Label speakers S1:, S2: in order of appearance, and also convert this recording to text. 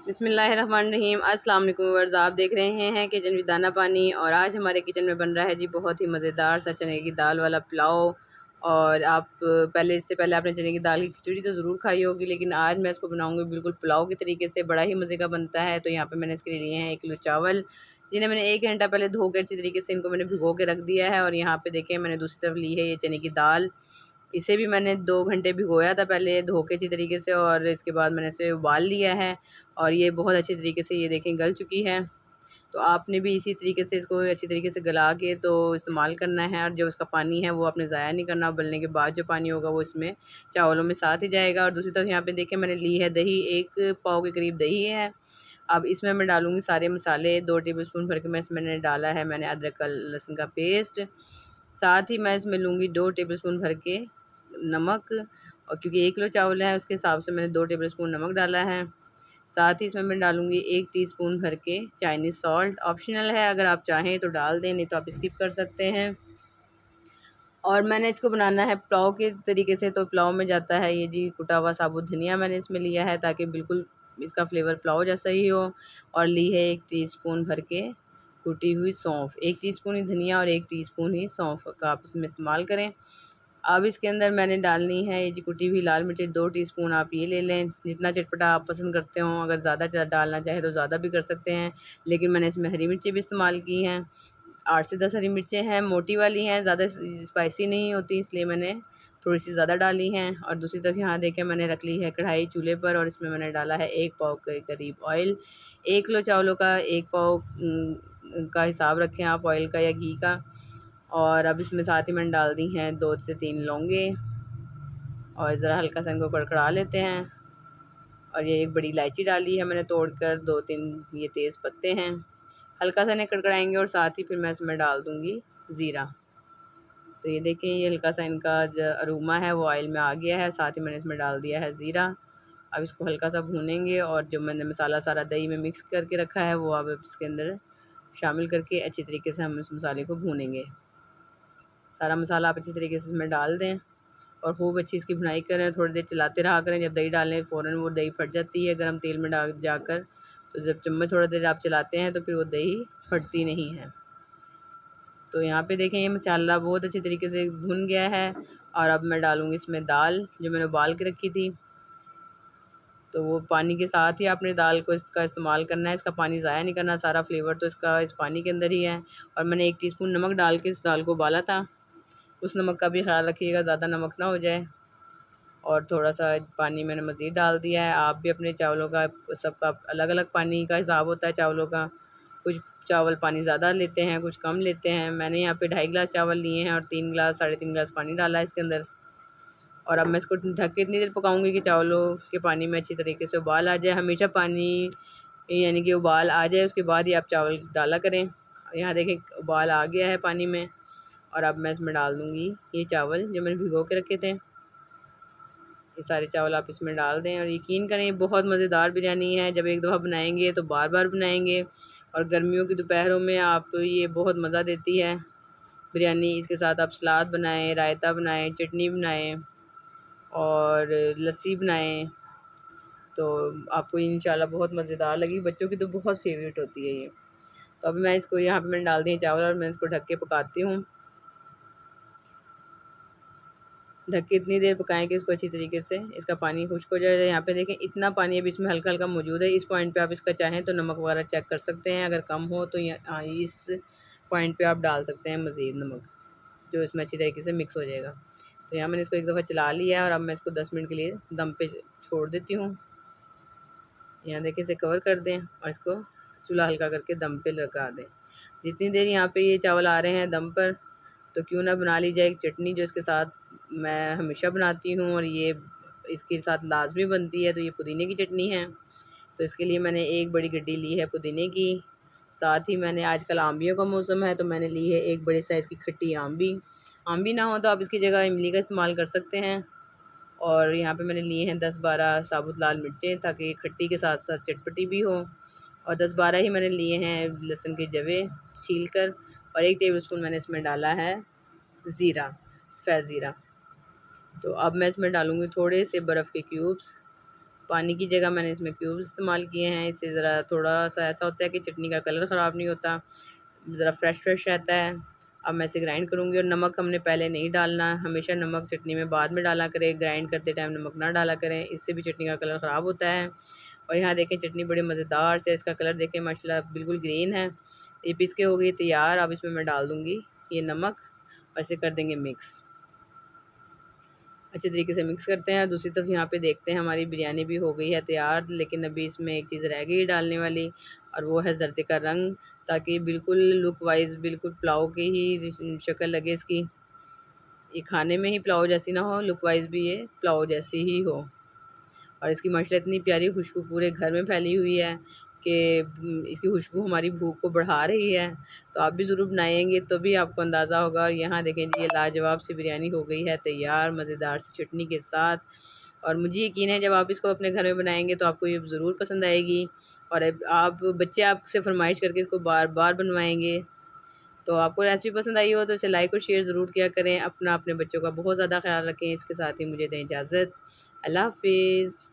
S1: बिस्मिल्लाहिर्रहमानिर्रहीम। अस्सलाम वालेकुम व्यूअर्स, आप देख रहे हैं किचन विद दाना पानी। और आज हमारे किचन में बन रहा है जी बहुत ही मज़ेदार सा चने की दाल वाला पुलाव। और आप इससे पहले आपने चने की दाल की खिचड़ी तो ज़रूर खाई होगी, लेकिन आज मैं इसको बनाऊंगी बिल्कुल पुलाव के तरीके से, बड़ा ही मज़े का बनता है। तो यहाँ पे मैंने इसके लिए हैं 1 किलो चावल, जिन्हें मैंने 1 घंटा पहले धो के अच्छी तरीके से इनको मैंने भिगो के रख दिया है। और यहाँ पे देखें मैंने दूसरी तरफ ली है ये चने की दाल। इसे भी मैंने 2 घंटे भिगोया था पहले धो के अच्छी तरीके से, और इसके बाद मैंने इसे उबाल लिया है। और ये बहुत अच्छी तरीके से ये देखें गल चुकी है। तो आपने भी इसी तरीके से इसको अच्छी तरीके से गला के तो इस्तेमाल करना है। और जो उसका पानी है वो आपने ज़ाया नहीं करना, उबलने के बाद जो पानी होगा वो इसमें चावलों में साथ ही जाएगा। और दूसरी तरफ यहाँ पे देखें मैंने ली है दही, 1 पाव के करीब दही है। अब इसमें मैं डालूँगी सारे मसाले। 2 टेबलस्पून भर के मैंने डाला है मैंने अदरक का लहसुन का पेस्ट। साथ ही मैं इसमें लूँगी 2 टेबलस्पून भर के नमक, और क्योंकि 1 किलो चावल है उसके हिसाब से मैंने 2 टेबलस्पून नमक डाला है। साथ ही इसमें मैं डालूँगी 1 टीस्पून भर के चाइनीज़ सॉल्ट, ऑप्शनल है, अगर आप चाहें तो डाल दें, नहीं तो आप स्किप कर सकते हैं। और मैंने इसको बनाना है पुलाव के तरीके से, तो पुलाव में जाता है ये जी कुटा हुआ साबुत धनिया मैंने इसमें लिया है, ताकि बिल्कुल इसका फ्लेवर पुलाव जैसा ही हो। और ली है 1 टीस्पून भर के कुटी हुई सौंफ, 1 टीस्पून ही धनिया और 1 टीस्पून ही सौंफ का आप इसमें इस्तेमाल करें। अब इसके अंदर मैंने डालनी है ये जी कुटी हुई लाल मिर्चें, 2 टीस्पून आप ये ले लें, जितना चटपटा आप पसंद करते हो। अगर ज़्यादा डालना चाहे तो ज़्यादा भी कर सकते हैं, लेकिन मैंने इसमें हरी मिर्चें भी इस्तेमाल की हैं। 8 से 10 हरी मिर्चें हैं, मोटी वाली हैं, ज़्यादा स्पाइसी नहीं होती, इसलिए मैंने थोड़ी सी ज़्यादा डाली हैं। और दूसरी तरफ यहाँ देखें मैंने रख ली है कढ़ाई चूल्हे पर, और इसमें मैंने डाला है 1 पाव के करीब ऑयल। 1 किलो चावलों का 1 पाव का हिसाब रखें आप ऑयल का या घी का। और अब इसमें साथ ही मैंने डाल दी हैं 2 से 3 लौंगे, और ज़रा हल्का सा इनको कड़कड़ा लेते हैं। और ये 1 बड़ी इलायची डाली है मैंने तोड़कर, 2-3 ये तेज़ पत्ते हैं। हल्का सा इन्हें कड़कड़ाएंगे और साथ ही फिर मैं इसमें डाल दूँगी ज़ीरा। तो ये देखें ये हल्का सा इनका जो अरोमा है वो ऑयल में आ गया है, साथ ही मैंने इसमें डाल दिया है ज़ीरा। अब इसको हल्का सा भूनेंगे, और जो मैंने मसाला सारा दही में मिक्स करके रखा है वो अब इसके अंदर शामिल करके अच्छी तरीके से हम इस मसाले को भूनेंगे। सारा मसाला आप अच्छी तरीके से इसमें डाल दें और खूब अच्छी इसकी भुनाई करें, थोड़ी देर चलाते रहा करें। जब दही डालें फ़ौरन वो दही फट जाती है गर्म तेल में डाल जाकर, तो जब चम्मच थोड़ा देर आप चलाते हैं तो फिर वो दही फटती नहीं है। तो यहाँ पे देखें ये मसाला बहुत अच्छी तरीके से भुन गया है। और अब मैं डालूँगी इसमें दाल जो मैंने उबाल के रखी थी। तो वो पानी के साथ ही आपने दाल को इसका इस्तेमाल करना है, इसका पानी ज़ाया नहीं करना, सारा फ्लेवर तो इसका इस पानी के अंदर ही है। और मैंने 1 टीस्पून नमक डाल के इस दाल को उबाला था, उस नमक का भी ख़्याल रखिएगा ज़्यादा नमक ना हो जाए। और थोड़ा-सा पानी मैंने मज़ीद डाल दिया है। आप भी अपने चावलों का सबका अलग-अलग पानी का हिसाब होता है चावलों का। कुछ चावल पानी ज़्यादा लेते हैं, कुछ कम लेते हैं। मैंने यहाँ पे 2.5 गिलास चावल लिए हैं और 3 गिलास, साढ़े 3 गिलास पानी डाला है इसके अंदर। और अब मैं इसको ढक के इतनी देर पकाऊँगी कि चावलों के पानी में अच्छी तरीके से उबाल आ जाए। हमेशा पानी यानी कि उबाल आ जाए उसके बाद ही आप चावल डाला करें। यहाँ देखें उबाल आ गया है पानी में, और अब मैं इसमें डाल दूँगी ये चावल जो मैंने भिगो के रखे थे। ये सारे चावल आप इसमें डाल दें, और यकीन करें ये बहुत मज़ेदार बिरयानी है। जब एक दफ़ा बनाएंगे तो बार बार बनाएंगे। और गर्मियों की दोपहरों में आप ये बहुत मज़ा देती है बिरयानी। इसके साथ आप सलाद बनाएं, रायता बनाएं, चटनी बनाएं और लस्सी बनाएं, तो आपको इंशाल्लाह बहुत मज़ेदार लगेगी। बच्चों की तो बहुत फेवरेट होती है ये। तो अभी मैं इसको यहाँ पे मैंने डाल दिए चावल, और मैं इसको ढक के पकाती हूँ। ढक के इतनी देर पकाएं कि इसको अच्छी तरीके से इसका पानी खुश्क हो जाए। यहाँ पे देखें इतना पानी अभी इसमें हल्का हल्का मौजूद है। इस पॉइंट पे आप इसका चाहें तो नमक वगैरह चेक कर सकते हैं, अगर कम हो तो इस पॉइंट पे आप डाल सकते हैं मज़ीद नमक, जो इसमें अच्छी तरीके से मिक्स हो जाएगा। तो यहाँ मैंने इसको एक दफ़ा चला लिया है, और अब मैं इसको 10 मिनट के लिए दम पे छोड़ देती हूँ। यहाँ देखिए इसे कवर कर दें और इसको चूल्हा हल्का करके दम पे लगा दें। जितनी देर यहाँ पे ये चावल आ रहे हैं दम पर, तो क्यों ना बना ली जाए एक चटनी, जो इसके साथ मैं हमेशा बनाती हूँ और ये इसके साथ लाजमी बनती है। तो ये पुदीने की चटनी है। तो इसके लिए मैंने 1 बड़ी गड्डी ली है पुदीने की। साथ ही मैंने आजकल आम्बियों का मौसम है, तो मैंने ली है 1 बड़े साइज़ की खट्टी आम्बी। आम्बी ना हो तो आप इसकी जगह इमली का इस्तेमाल कर सकते हैं। और यहाँ पे मैंने लिए हैं 10-12 साबुत लाल मिर्चें, ताकि खट्टी के साथ साथ चटपटी भी हो। और 10-12 ही मैंने लिए हैं लहसुन के जवे छील कर। और 1 टेबलस्पून मैंने इसमें डाला है ज़ीरा, सफ़ेद ज़ीरा। तो अब मैं इसमें डालूँगी थोड़े से बर्फ़ के क्यूब्स, पानी की जगह मैंने इसमें क्यूब्स इस्तेमाल किए हैं। इससे ज़रा थोड़ा सा ऐसा होता है कि चटनी का कलर ख़राब नहीं होता, ज़रा फ्रेश रहता है। अब मैं इसे ग्राइंड करूँगी। और नमक हमने पहले नहीं डालना, हमेशा नमक चटनी में बाद में डाला करें, ग्राइंड करते टाइम नमक ना डाला करें, इससे भी चटनी का कलर ख़राब होता है। और यहाँ देखें चटनी बड़ी मज़ेदार से, इसका कलर देखें माशाल्लाह बिल्कुल ग्रीन है। ये पीस के हो गई तैयार। अब इसमें मैं डाल दूँगी ये नमक और इसे कर देंगे मिक्स। अच्छे तरीके से मिक्स करते हैं। दूसरी तरफ यहाँ पे देखते हैं हमारी बिरयानी भी हो गई है तैयार, लेकिन अभी इसमें एक चीज़ रह गई डालने वाली, और वो है ज़र्दे का रंग, ताकि बिल्कुल लुक वाइज बिल्कुल पुलाव की ही शक्ल लगे इसकी। ये खाने में ही पुलाव जैसी ना हो, लुक वाइज भी ये पुलाव जैसी ही हो। और इसकी माशाल्लाह इतनी प्यारी खुशबू पूरे घर में फैली हुई है कि इसकी खुशबू हमारी भूख को बढ़ा रही है। तो आप भी ज़रूर बनाएंगे तो भी आपको अंदाज़ा होगा। और यहाँ देखें जी, ये लाजवाब सी बिरयानी हो गई है तैयार मज़ेदार सी चटनी के साथ। और मुझे यकीन है जब आप इसको अपने घर में बनाएंगे तो आपको ये ज़रूर पसंद आएगी। और अब आप बच्चे आपसे फरमाइश करके इसको बार बार बनवाएंगे। तो आपको रेसिपी पसंद आई हो तो इसे लाइक और शेयर ज़रूर किया करें। अपना अपने बच्चों का बहुत ज़्यादा ख्याल रखें। इसके साथ ही मुझे दें इजाज़त। अल्लाह हाफ़िज़।